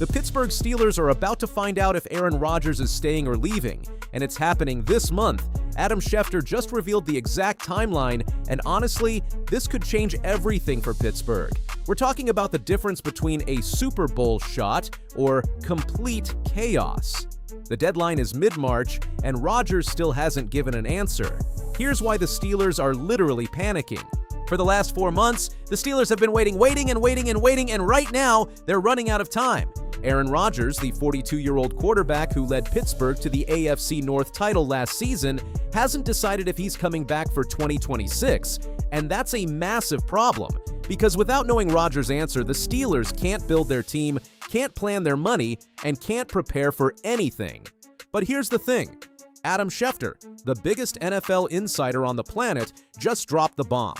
The Pittsburgh Steelers are about to find out if Aaron Rodgers is staying or leaving, and it's happening this month. Adam Schefter just revealed the exact timeline, and honestly, this could change everything for Pittsburgh. We're talking about the difference between a Super Bowl shot or complete chaos. The deadline is mid-March, and Rodgers still hasn't given an answer. Here's why the Steelers are literally panicking. For the last 4 months, the Steelers have been waiting, and right now, they're running out of time. Aaron Rodgers, the 42-year-old quarterback who led Pittsburgh to the AFC North title last season, hasn't decided if he's coming back for 2026, and that's a massive problem, because without knowing Rodgers' answer, the Steelers can't build their team, can't plan their money, and can't prepare for anything. But here's the thing. Adam Schefter, the biggest NFL insider on the planet, just dropped the bomb.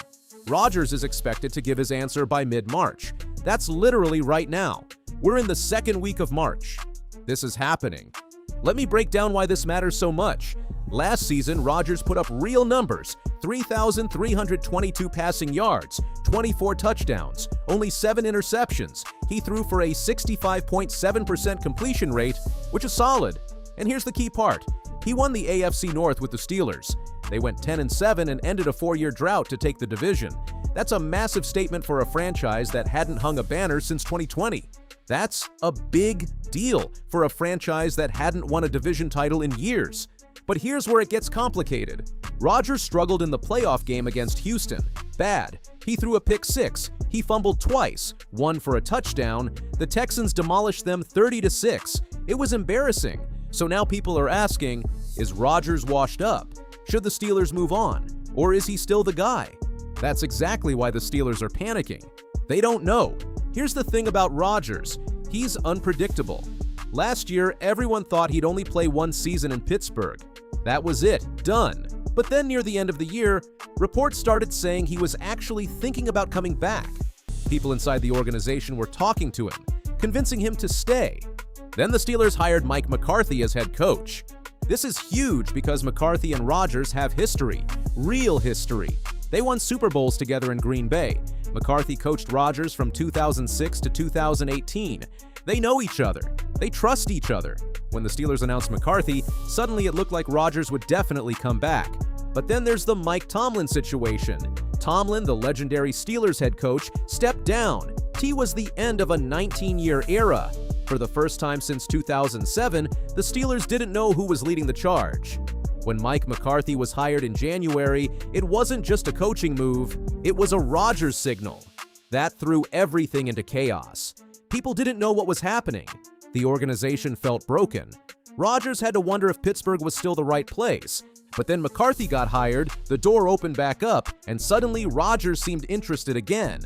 Rodgers is expected to give his answer by mid-March. That's literally right now. We're in the second week of March. This is happening. Let me break down why this matters so much. Last season, Rodgers put up real numbers: 3,322 passing yards, 24 touchdowns, only 7 interceptions. He threw for a 65.7% completion rate, which is solid. And here's the key part. He won the AFC North with the Steelers. They went 10-7 and ended a 4-year drought to take the division. That's a massive statement for a franchise that hadn't hung a banner since 2020. That's a big deal for a franchise that hadn't won a division title in years. But here's where it gets complicated. Rodgers struggled in the playoff game against Houston. Bad. He threw a pick 6. He fumbled twice, one for a touchdown. The Texans demolished them 30-6. It was embarrassing. So now people are asking, is Rodgers washed up? Should the Steelers move on? Or is he still the guy? That's exactly why the Steelers are panicking. They don't know. Here's the thing about Rodgers. He's unpredictable. Last year, everyone thought he'd only play 1 season in Pittsburgh. That was it. Done. But then near the end of the year, reports started saying he was actually thinking about coming back. People inside the organization were talking to him, convincing him to stay. Then the Steelers hired Mike McCarthy as head coach. This is huge because McCarthy and Rodgers have history, real history. They won Super Bowls together in Green Bay. McCarthy coached Rodgers from 2006 to 2018. They know each other. They trust each other. When the Steelers announced McCarthy, suddenly it looked like Rodgers would definitely come back. But then there's the Mike Tomlin situation. Tomlin, the legendary Steelers head coach, stepped down. He was the end of a 19-year era. For the first time since 2007, the Steelers didn't know who was leading the charge. When Mike McCarthy was hired in January, it wasn't just a coaching move, it was a Rodgers signal. That threw everything into chaos. People didn't know what was happening. The organization felt broken. Rodgers had to wonder if Pittsburgh was still the right place. But then McCarthy got hired, the door opened back up, and suddenly Rodgers seemed interested again.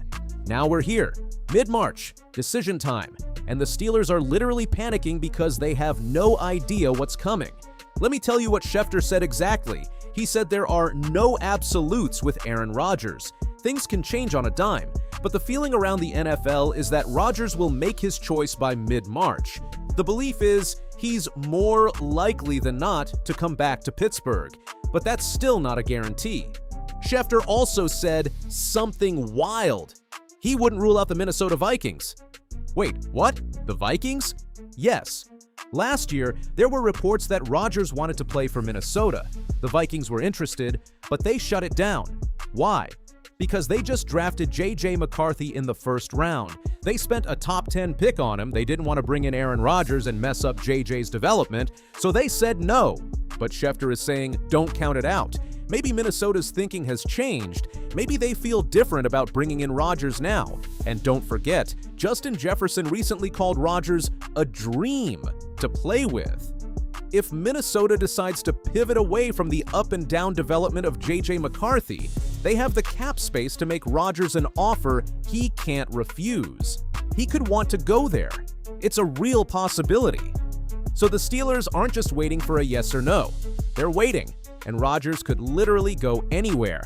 Now we're here, mid-March, decision time, and the Steelers are literally panicking because they have no idea what's coming. Let me tell you what Schefter said exactly. He said there are no absolutes with Aaron Rodgers. Things can change on a dime, but the feeling around the NFL is that Rodgers will make his choice by mid-March. The belief is he's more likely than not to come back to Pittsburgh, but that's still not a guarantee. Schefter also said something wild. He wouldn't rule out the Minnesota Vikings. Wait, what? The Vikings? Yes. Last year, there were reports that Rodgers wanted to play for Minnesota. The Vikings were interested, but they shut it down. Why? Because they just drafted J.J. McCarthy in the first round. They spent a top 10 pick on him. They didn't want to bring in Aaron Rodgers and mess up J.J.'s development, so they said no. But Schefter is saying, don't count it out. Maybe Minnesota's thinking has changed. Maybe they feel different about bringing in Rodgers now. And don't forget, Justin Jefferson recently called Rodgers a dream to play with. If Minnesota decides to pivot away from the up-and-down development of J.J. McCarthy, they have the cap space to make Rodgers an offer he can't refuse. He could want to go there. It's a real possibility. So the Steelers aren't just waiting for a yes or no. They're waiting, and Rodgers could literally go anywhere.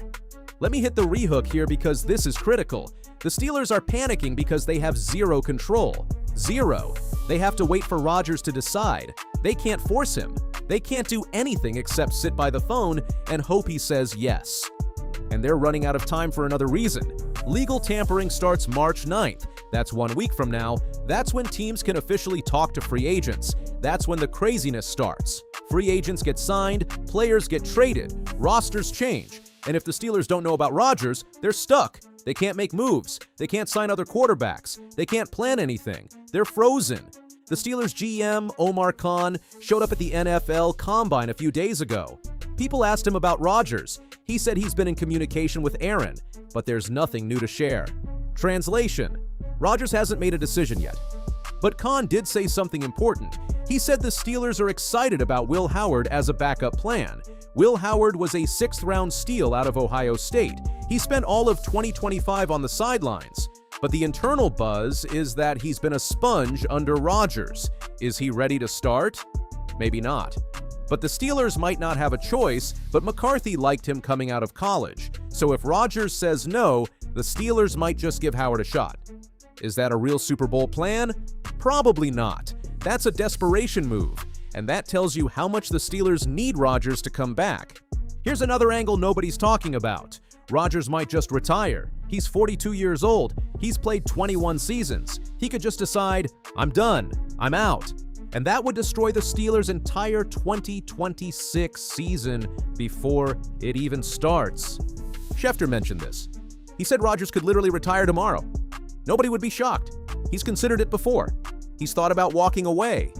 Let me hit the rehook here because this is critical. The Steelers are panicking because they have zero control. Zero. They have to wait for Rodgers to decide. They can't force him. They can't do anything except sit by the phone and hope he says yes. And they're running out of time for another reason. Legal tampering starts March 9th. That's 1 week from now. That's when teams can officially talk to free agents. That's when the craziness starts. Free agents get signed, players get traded, rosters change. And if the Steelers don't know about Rodgers, they're stuck. They can't make moves. They can't sign other quarterbacks. They can't plan anything. They're frozen. The Steelers GM, Omar Khan, showed up at the NFL Combine a few days ago. People asked him about Rodgers. He said he's been in communication with Aaron, but there's nothing new to share. Translation: Rodgers hasn't made a decision yet. But Khan did say something important. He said the Steelers are excited about Will Howard as a backup plan. Will Howard was a 6th-round steal out of Ohio State. He spent all of 2025 on the sidelines. But the internal buzz is that he's been a sponge under Rodgers. Is he ready to start? Maybe not. But the Steelers might not have a choice, but McCarthy liked him coming out of college. So if Rodgers says no, the Steelers might just give Howard a shot. Is that a real Super Bowl plan? Probably not. That's a desperation move, and that tells you how much the Steelers need Rodgers to come back. Here's another angle nobody's talking about. Rodgers might just retire. He's 42 years old. He's played 21 seasons. He could just decide, I'm done, I'm out. And that would destroy the Steelers' entire 2026 season before it even starts. Schefter mentioned this. He said Rodgers could literally retire tomorrow. Nobody would be shocked. He's considered it before. He's thought about walking away.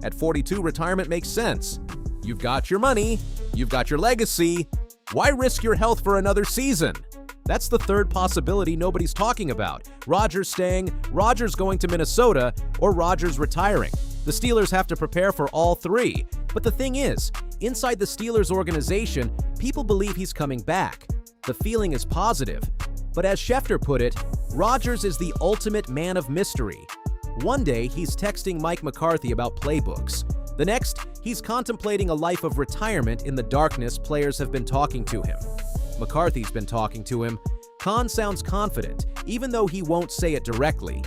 At 42, retirement makes sense. You've got your money. You've got your legacy. Why risk your health for another season? That's the third possibility nobody's talking about. Rodgers staying, Rodgers going to Minnesota, or Rodgers retiring. The Steelers have to prepare for all three. But the thing is, inside the Steelers organization, people believe he's coming back. The feeling is positive. But as Schefter put it, Rodgers is the ultimate man of mystery. One day, he's texting Mike McCarthy about playbooks. The next, he's contemplating a life of retirement in the darkness. Players have been talking to him. McCarthy's been talking to him. Khan sounds confident, even though he won't say it directly.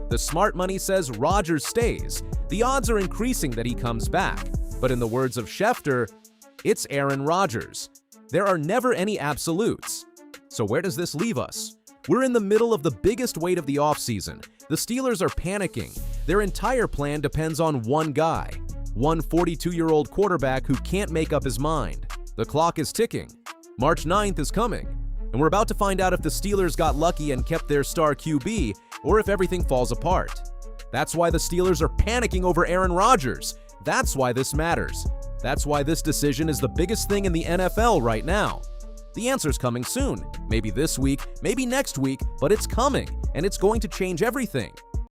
The smart money says Rodgers stays. The odds are increasing that he comes back. But in the words of Schefter, it's Aaron Rodgers. There are never any absolutes. So where does this leave us? We're in the middle of the biggest weight of the offseason. The Steelers are panicking. Their entire plan depends on one guy, one 42-year-old quarterback who can't make up his mind. The clock is ticking. March 9th is coming, and we're about to find out if the Steelers got lucky and kept their star QB, or if everything falls apart. That's why the Steelers are panicking over Aaron Rodgers. That's why this matters. That's why this decision is the biggest thing in the NFL right now. The answer's coming soon. Maybe this week, maybe next week, but it's coming, and it's going to change everything.